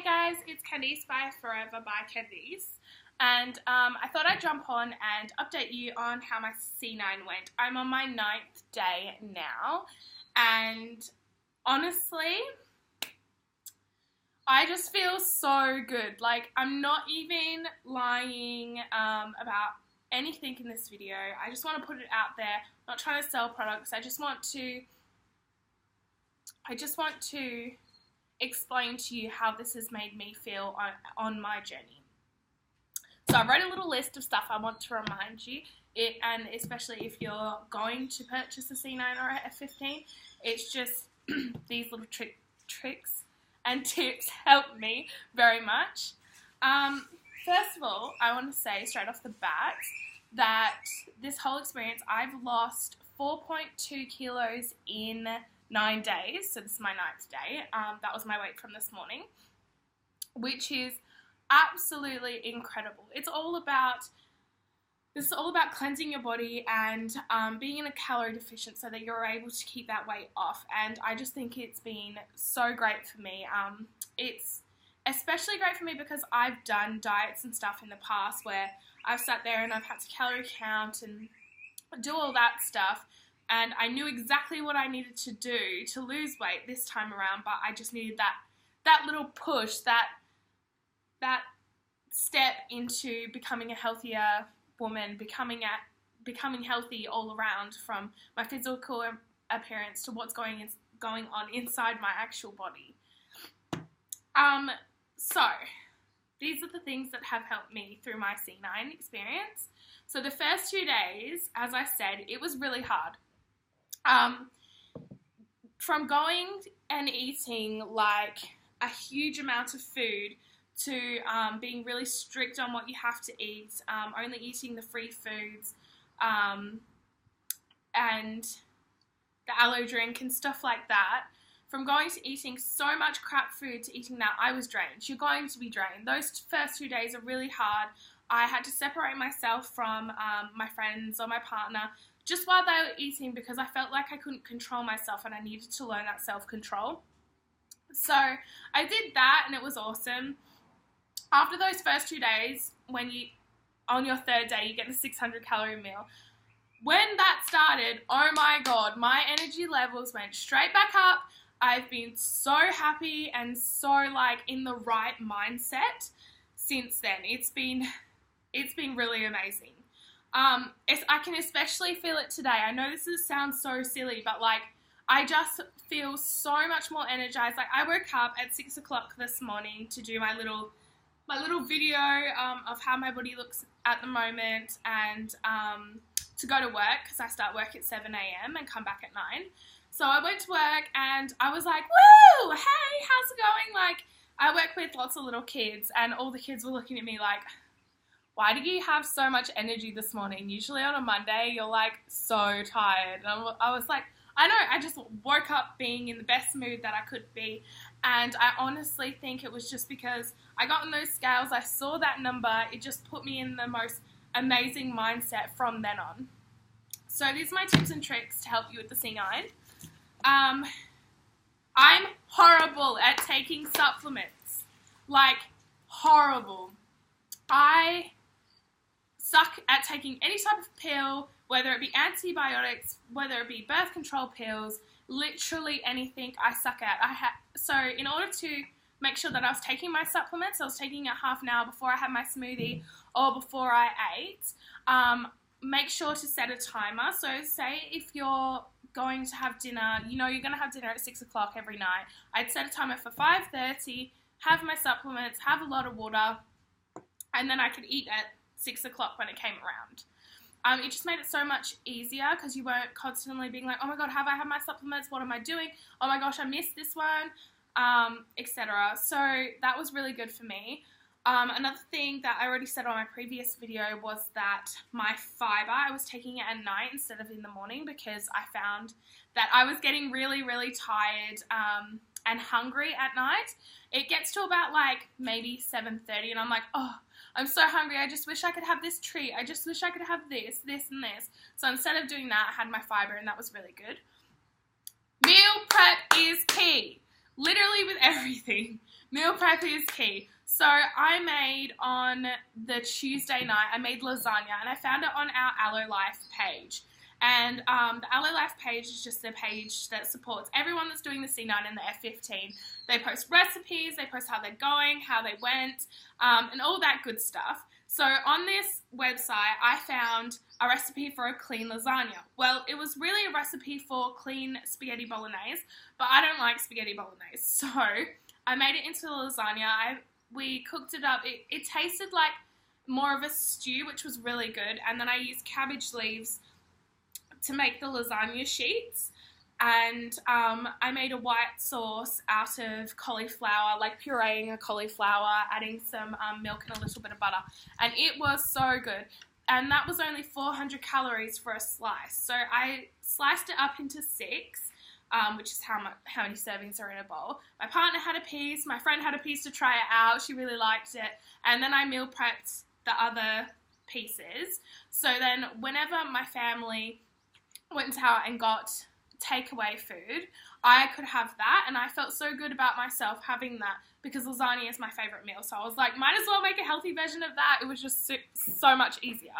Hey guys, it's Candice by Forever by Candice, and I thought I'd jump on and update you on how my C9 went. I'm on my 9th day now, and honestly, I just feel so good. Like, I'm not even lying about anything in this video. I just want to put it out there. I'm not trying to sell products. I just want to explain to you how this has made me feel on my journey. So I wrote a little list of stuff I want to remind you, and especially if you're going to purchase a C9 or a F15, it's just these little tricks and tips help me very much. First of all, I want to say straight off the bat that this whole experience, I've lost 4.2 kilos in 9 days, so this is my 9th day. That was my weight from this morning, which is absolutely incredible. This is all about cleansing your body and being in a calorie deficient so that you're able to keep that weight off, and I just think it's been so great for me. It's especially great for me because I've done diets and stuff in the past where I've sat there and I've had to calorie count and do all that stuff, and I knew exactly what I needed to do to lose weight this time around, but I just needed that little push, that step into becoming a healthier woman, becoming healthy all around, from my physical appearance to what's going on inside my actual body. So these are the things that have helped me through my C9 experience. So the first 2 days, as I said, it was really hard. From going and eating like a huge amount of food to being really strict on what you have to eat, only eating the free foods, and the aloe drink and stuff like that. From going to eating so much crap food to eating that, I was drained. You're going to be drained. Those first 2 days are really hard. I had to separate myself from my friends or my partner just while they were eating because I felt like I couldn't control myself and I needed to learn that self-control. So I did that and it was awesome. After those first 2 days, on your third day, you get the 600 calorie meal. When that started, oh my God, my energy levels went straight back up. I've been so happy and so like in the right mindset since then. It's been really amazing. I can especially feel it today. I know this sounds so silly, but like I just feel so much more energized. Like I woke up at 6 o'clock this morning to do my little video of how my body looks at the moment, and to go to work because I start work at 7 a.m. and come back at 9. So I went to work and I was like, woo, hey, how's it going? Like, I work with lots of little kids and all the kids were looking at me like, why do you have so much energy this morning? Usually on a Monday, you're like so tired. And I was like, I know, I just woke up being in the best mood that I could be. And I honestly think it was just because I got on those scales, I saw that number, it just put me in the most amazing mindset from then on. So these are my tips and tricks to help you with the C9. I'm horrible at taking supplements. Like, horrible. I suck at taking any type of pill, whether it be antibiotics, whether it be birth control pills, literally anything I suck at. So in order to make sure that I was taking my supplements, I was taking it half an hour before I had my smoothie or before I ate. Make sure to set a timer. So say if you're going to have dinner, you know you're going to have dinner at 6 o'clock every night. I'd set a timer for 5:30, have my supplements, have a lot of water, and then I could eat at 6 o'clock when it came around. It just made it so much easier because you weren't constantly being like, oh my God, have I had my supplements? What am I doing? Oh my gosh, I missed this one, etc. So that was really good for me. Another thing that I already said on my previous video was that my fiber, I was taking it at night instead of in the morning because I found that I was getting really, really tired and hungry at night. It gets to about like maybe 7:30 and I'm like, oh, I'm so hungry. I just wish I could have this treat. I just wish I could have this, this, and this. So instead of doing that, I had my fiber and that was really good. Meal prep is key. literally with everything. Meal prep is key. So I made on the Tuesday night, I made lasagna, and I found it on our Aloe Life page. And the Aloe Life page is just a page that supports everyone that's doing the C9 and the F15. They post recipes, they post how they're going, how they went, and all that good stuff. So on this website, I found a recipe for a clean lasagna. Well, it was really a recipe for clean spaghetti bolognese, but I don't like spaghetti bolognese. So I made it into the lasagna. We cooked it up. It tasted like more of a stew, which was really good. And then I used cabbage leaves to make the lasagna sheets. And I made a white sauce out of cauliflower, like pureeing a cauliflower, adding some milk and a little bit of butter. And it was so good. And that was only 400 calories for a slice. So I sliced it up into 6, which is how many servings are in a bowl. My partner had a piece. My friend had a piece to try it out. She really liked it. And then I meal prepped the other pieces. So then whenever my family went out and got takeaway food, I could have that, and I felt so good about myself having that because lasagna is my favorite meal. So I was like, might as well make a healthy version of that. It was just so much easier.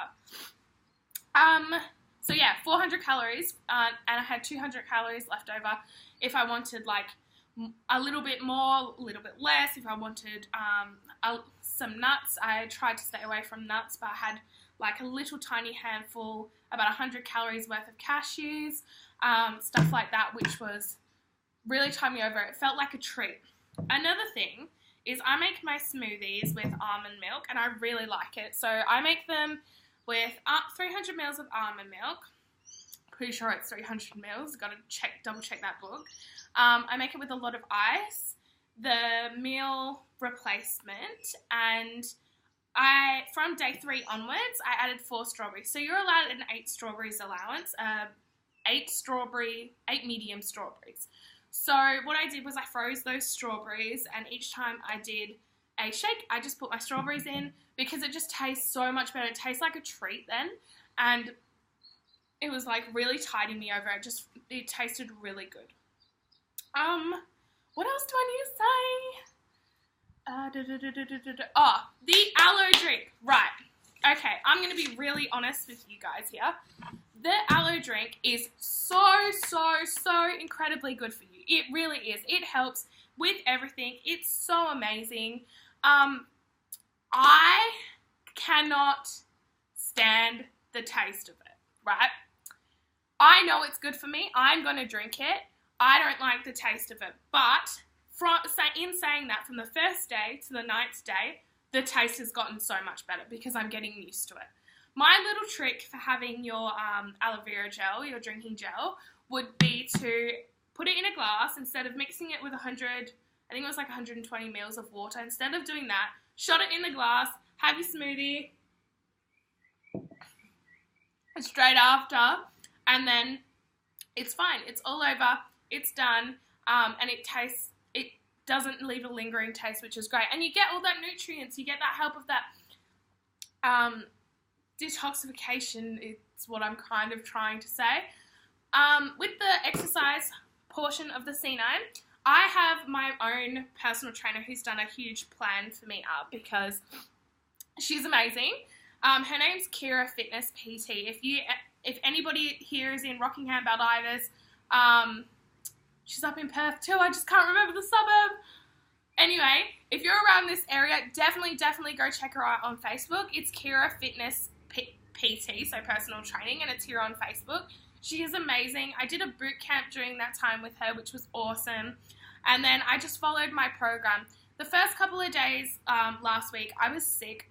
So yeah, 400 calories, and I had 200 calories left over if I wanted like a little bit more, a little bit less. If I wanted some nuts, I tried to stay away from nuts, but I had like a little tiny handful, about 100 calories worth of cashews, stuff like that, which was really tied me over. It felt like a treat. Another thing is I make my smoothies with almond milk, and I really like it. So I make them with 300 mils of almond milk. Pretty sure it's 300 mils. Got to double check that book. I make it with a lot of ice, the meal replacement, and from day 3 onwards, I added 4 strawberries. So you're allowed an 8 strawberries allowance, 8 medium strawberries. So what I did was I froze those strawberries, and each time I did a shake, I just put my strawberries in because it just tastes so much better. It tastes like a treat then, and it was like really tiding me over. It tasted really good. What else do I need to say? Oh, the aloe drink. Right. Okay, I'm going to be really honest with you guys here. The aloe drink is so incredibly good for you. It really is. It helps with everything. It's so amazing. I cannot stand the taste of it, right? I know it's good for me. I'm going to drink it. I don't like the taste of it. But in saying that, from the first day to the 9th day, the taste has gotten so much better because I'm getting used to it. My little trick for having your aloe vera gel, your drinking gel, would be to put it in a glass instead of mixing it with 100, I think it was like 120 mils of water. Instead of doing that, shot it in the glass, have your smoothie straight after, and then it's fine. It's all over. It's done, and it doesn't leave a lingering taste, which is great. And you get all that nutrients. You get that help of that detoxification. It's what I'm kind of trying to say. With the exercise portion of the C9, I have my own personal trainer who's done a huge plan for me up because she's amazing. Her name's Kira Fitness PT. If anybody here is in Rockingham, Baldivis, she's up in Perth too. I just can't remember the suburb. Anyway, if you're around this area, definitely go check her out on Facebook. It's Kira Fitness PT, so personal training, and it's here on Facebook. She is amazing. I did a boot camp during that time with her, which was awesome. And then I just followed my program. The first couple of days last week, I was sick,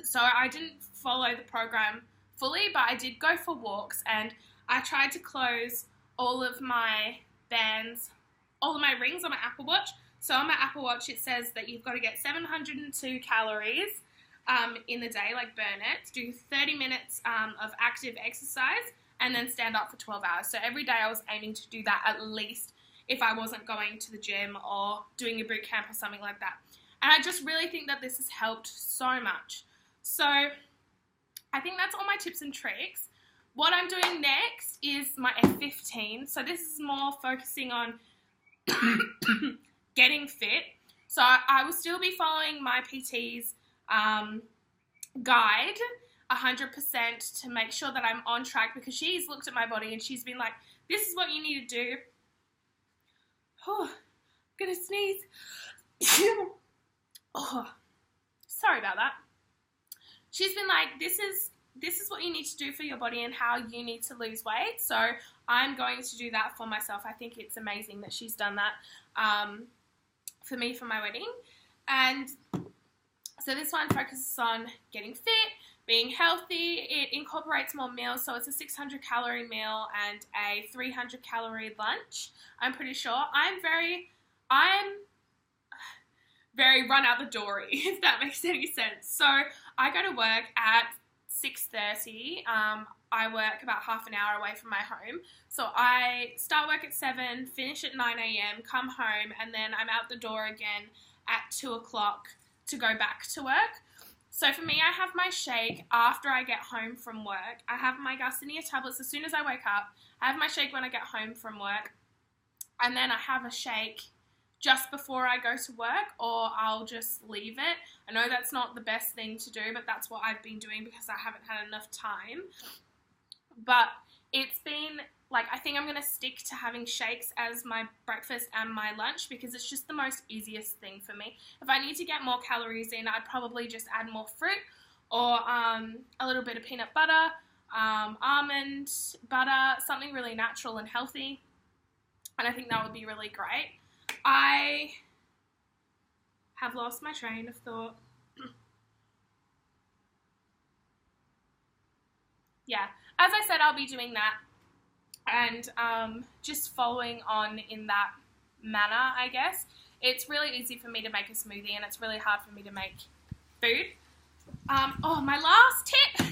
so I didn't follow the program fully, but I did go for walks, and I tried to close all of my bands, all of my rings on my Apple Watch. So on my Apple Watch, it says that you've got to get 702 calories in the day, like burn it, do 30 minutes of active exercise, and then stand up for 12 hours. So every day I was aiming to do that at least if I wasn't going to the gym or doing a boot camp or something like that. And I just really think that this has helped so much. So I think that's all my tips and tricks. What I'm doing next is my F15. So this is more focusing on getting fit. So I will still be following my PT's guide 100% to make sure that I'm on track, because she's looked at my body and she's been like, this is what you need to do. Oh, I'm gonna sneeze. Oh, sorry about that. She's been like, this is what you need to do for your body and how you need to lose weight. So I'm going to do that for myself. I think it's amazing that she's done that for me for my wedding. And so this one focuses on getting fit, being healthy. It incorporates more meals. So it's a 600 calorie meal and a 300 calorie lunch, I'm pretty sure. I'm very run out the door, if that makes any sense. So I go to work at 6:30. I work about half an hour away from my home. So I start work at 7, finish at 9 a.m., come home, and then I'm out the door again at 2 o'clock to go back to work. So for me, I have my shake after I get home from work. I have my Garcinia tablets as soon as I wake up. I have my shake when I get home from work. And then I have a shake just before I go to work, or I'll just leave it. I know that's not the best thing to do, but that's what I've been doing because I haven't had enough time. But it's been, like, I think I'm going to stick to having shakes as my breakfast and my lunch because it's just the most easiest thing for me. If I need to get more calories in, I'd probably just add more fruit or a little bit of peanut butter, almond butter, something really natural and healthy. And I think that would be really great. I have lost my train of thought. Yeah, as I said, I'll be doing that and just following on in that manner, I guess. It's really easy for me to make a smoothie and it's really hard for me to make food. Oh, my last tip,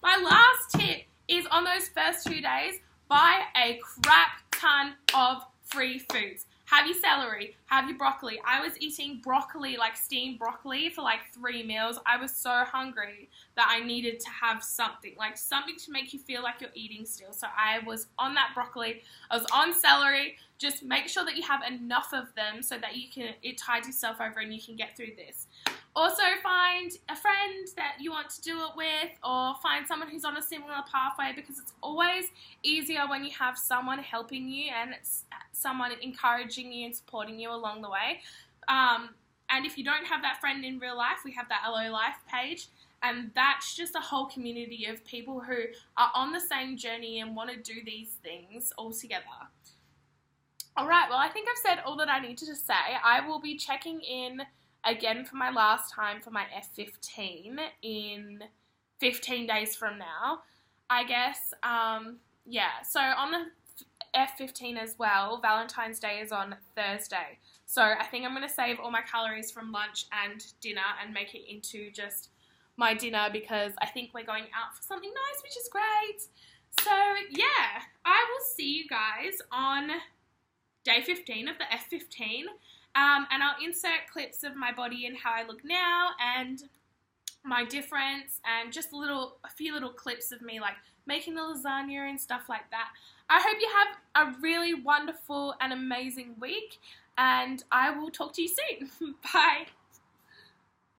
my last tip is on those first 2 days, buy a crap ton of free foods. Have your celery, have your broccoli. I was eating broccoli, like steamed broccoli for like 3 meals. I was so hungry that I needed to have something, like something to make you feel like you're eating still. So I was on that broccoli, I was on celery. Just make sure that you have enough of them so that it tides yourself over and you can get through this. Also find a friend that you want to do it with, or find someone who's on a similar pathway, because it's always easier when you have someone helping you and it's someone encouraging you and supporting you along the way. And if you don't have that friend in real life, we have that LO Life page, and that's just a whole community of people who are on the same journey and want to do these things all together. Alright, well, I think I've said all that I needed to say. I will be checking in again for my last time for my F15 in 15 days from now, I guess. Yeah, so on the F15 as well, Valentine's Day is on Thursday. So I think I'm going to save all my calories from lunch and dinner and make it into just my dinner, because I think we're going out for something nice, which is great. So yeah, I will see you guys on day 15 of the F15. And I'll insert clips of my body and how I look now and my difference, and just a few little clips of me like making the lasagna and stuff like that. I hope you have a really wonderful and amazing week, and I will talk to you soon. Bye.